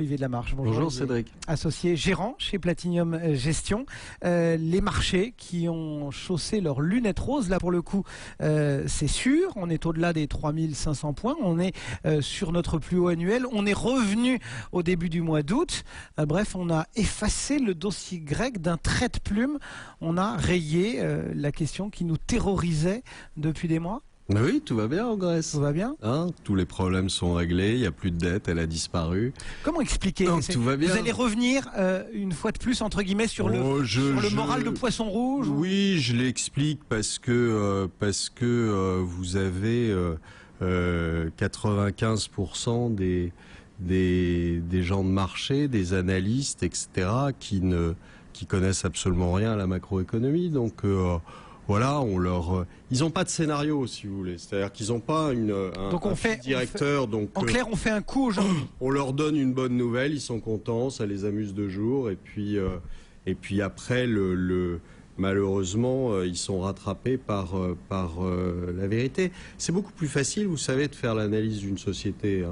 Olivier Delamarche, bonjour. Bonjour Olivier. Cédric. Associé gérant chez Platinum Gestion. Les marchés qui ont chaussé leurs lunettes roses, là pour le coup, c'est sûr. On est au-delà des 3500 points. On est sur notre plus haut annuel. On est revenu au début du mois d'août. Bref, on a effacé le dossier grec d'un trait de plume. On a rayé la question qui nous terrorisait depuis des mois. Mais oui, tout va bien en Grèce. Tout va bien. Tous les problèmes sont réglés, il n'y a plus de dette, elle a disparu. Comment expliquer tout va bien. Vous allez revenir une fois de plus, entre guillemets, sur le moral de Poisson Rouge? Oui, je l'explique parce que vous avez 95% des gens de marché, des analystes, etc., qui connaissent absolument rien à la macroéconomie. Donc voilà, ils n'ont pas de scénario, si vous voulez. C'est-à-dire qu'ils n'ont pas un directeur. En clair, on fait un coup aujourd'hui. On leur donne une bonne nouvelle, ils sont contents, ça les amuse 2 jours, et puis après, malheureusement, ils sont rattrapés par la vérité. C'est beaucoup plus facile, vous savez, de faire l'analyse d'une société.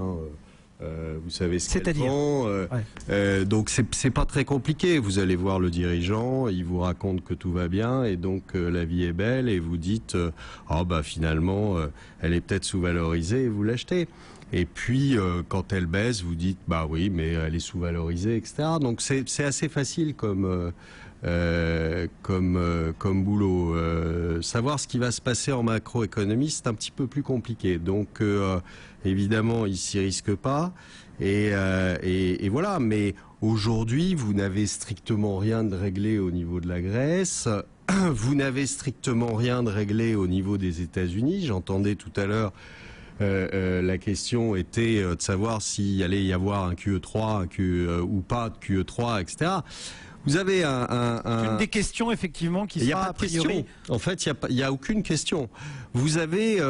Vous savez ce qu'elle vend, donc c'est pas très compliqué. Vous allez voir le dirigeant, il vous raconte que tout va bien et donc la vie est belle et vous dites finalement elle est peut-être sous-valorisée et vous l'achetez. Et puis quand elle baisse, vous dites bah oui mais elle est sous-valorisée, etc. Donc c'est assez facile comme boulot. Savoir ce qui va se passer en macroéconomie, c'est un petit peu plus compliqué. Donc évidemment, ils s'y risquent pas. Et voilà. Mais aujourd'hui, vous n'avez strictement rien de réglé au niveau de la Grèce. Vous n'avez strictement rien de réglé au niveau des États-Unis. J'entendais tout à l'heure. La question était de savoir s'il allait y avoir un QE3 ou pas de QE3, etc. Vous avez une des questions effectivement qui sera a priori. En fait, il y a aucune question. Vous avez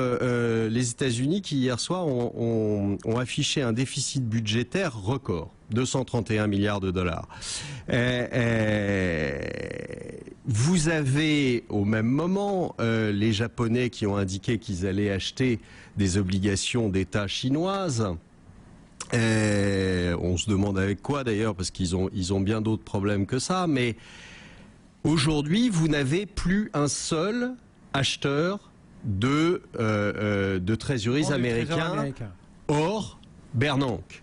les États-Unis qui hier soir ont affiché un déficit budgétaire record, 231 milliards de dollars. Vous avez au même moment les Japonais qui ont indiqué qu'ils allaient acheter des obligations d'État chinoises. On se demande avec quoi d'ailleurs, parce qu'ils ont bien d'autres problèmes que ça. Mais aujourd'hui, vous n'avez plus un seul acheteur de trésoreries américains hors Bernanke.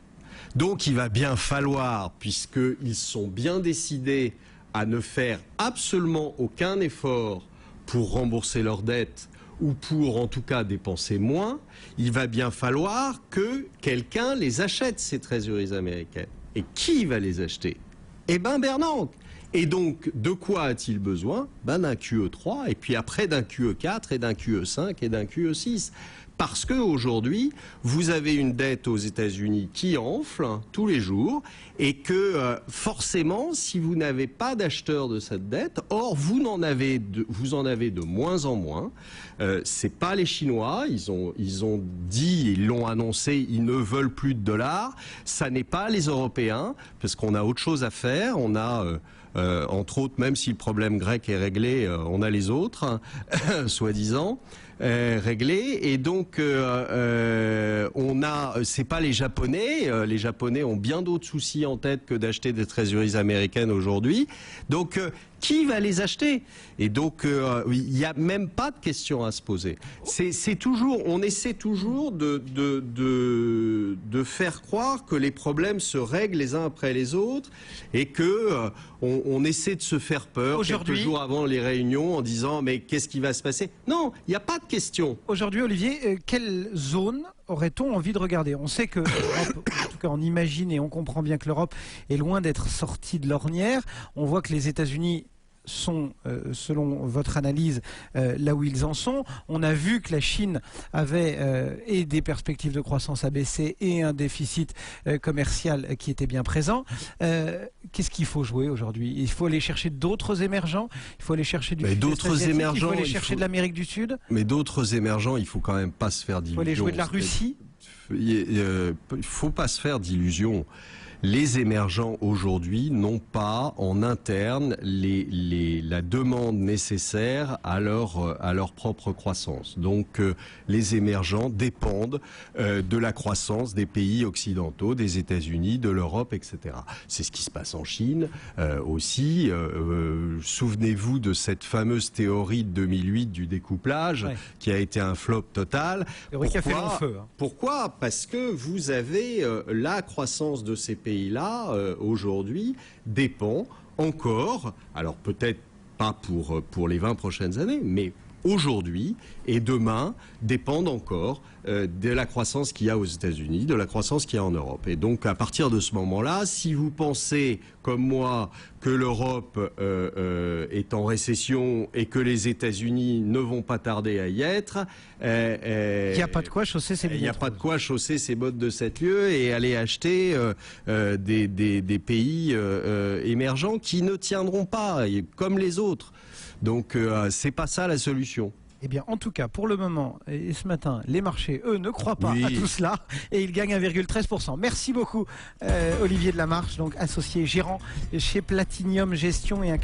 Donc il va bien falloir, puisqu'ils sont bien décidés à ne faire absolument aucun effort pour rembourser leurs dettes, ou pour en tout cas dépenser moins, il va bien falloir que quelqu'un les achète, ces trésoreries américaines. Et qui va les acheter? Eh bien Bernanke. Et donc, de quoi a-t-il besoin? D'un QE3, et puis après d'un QE4, et d'un QE5, et d'un QE6. Parce qu'aujourd'hui, vous avez une dette aux États-Unis qui enfle tous les jours et que forcément, si vous n'avez pas d'acheteur de cette dette, or vous en avez de moins en moins. C'est pas les Chinois, ils ont dit, ils l'ont annoncé, ils ne veulent plus de dollars. Ça n'est pas les Européens, parce qu'on a autre chose à faire. On a entre autres, même si le problème grec est réglé, on a les autres, soi-disant. Réglé, et donc c'est pas les Japonais. Les Japonais ont bien d'autres soucis en tête que d'acheter des trésoreries américaines aujourd'hui. Donc qui va les acheter? Et donc il n'y a même pas de question à se poser. C'est toujours, on essaie toujours de faire croire que les problèmes se règlent les uns après les autres et que on essaie de se faire peur quelques jours avant les réunions en disant mais qu'est-ce qui va se passer? Non, il n'y a pas de question. Aujourd'hui, Olivier, quelle zone aurait-on envie de regarder? On sait que l'Europe, en tout cas on imagine et on comprend bien que l'Europe est loin d'être sortie de l'ornière. On voit que les États-Unis sont, selon votre analyse, là où ils en sont. On a vu que la Chine avait et des perspectives de croissance abaissées et un déficit commercial qui était bien présent. Qu'est-ce qu'il faut jouer aujourd'hui? Il faut aller chercher d'autres émergents, il faut aller chercher du sud-est asiatique, il faut aller chercher de l'Amérique du Sud. Mais d'autres émergents, il faut quand même pas se faire d'illusions. Il faut aller jouer de la Russie. Il faut pas se faire d'illusions. les émergents aujourd'hui n'ont pas en interne la demande nécessaire à leur propre croissance. Donc les émergents dépendent de la croissance des pays occidentaux, des États-Unis, de l'Europe, etc. C'est ce qui se passe en Chine aussi. Souvenez-vous de cette fameuse théorie de 2008 du découplage qui a été un flop total. Pourquoi ? Parce que vous avez la croissance de ces pays-là aujourd'hui dépend encore, alors peut-être pas pour les 20 prochaines années, mais aujourd'hui et demain dépendent encore de la croissance qu'il y a aux États-Unis, de la croissance qu'il y a en Europe. Et donc à partir de ce moment-là, si vous pensez comme moi que l'Europe est en récession et que les États-Unis ne vont pas tarder à y être, il n'y a pas de quoi chausser ses bottes. Il n'y a pas de quoi chausser ses bottes de 7 lieues et aller acheter des pays émergents qui ne tiendront pas, comme les autres. Donc c'est pas ça la solution. Eh bien, en tout cas, pour le moment, et ce matin, les marchés, eux, ne croient pas à tout cela et ils gagnent 1,13%. Merci beaucoup, Olivier Delamarche, donc associé gérant chez Platinium Gestion et un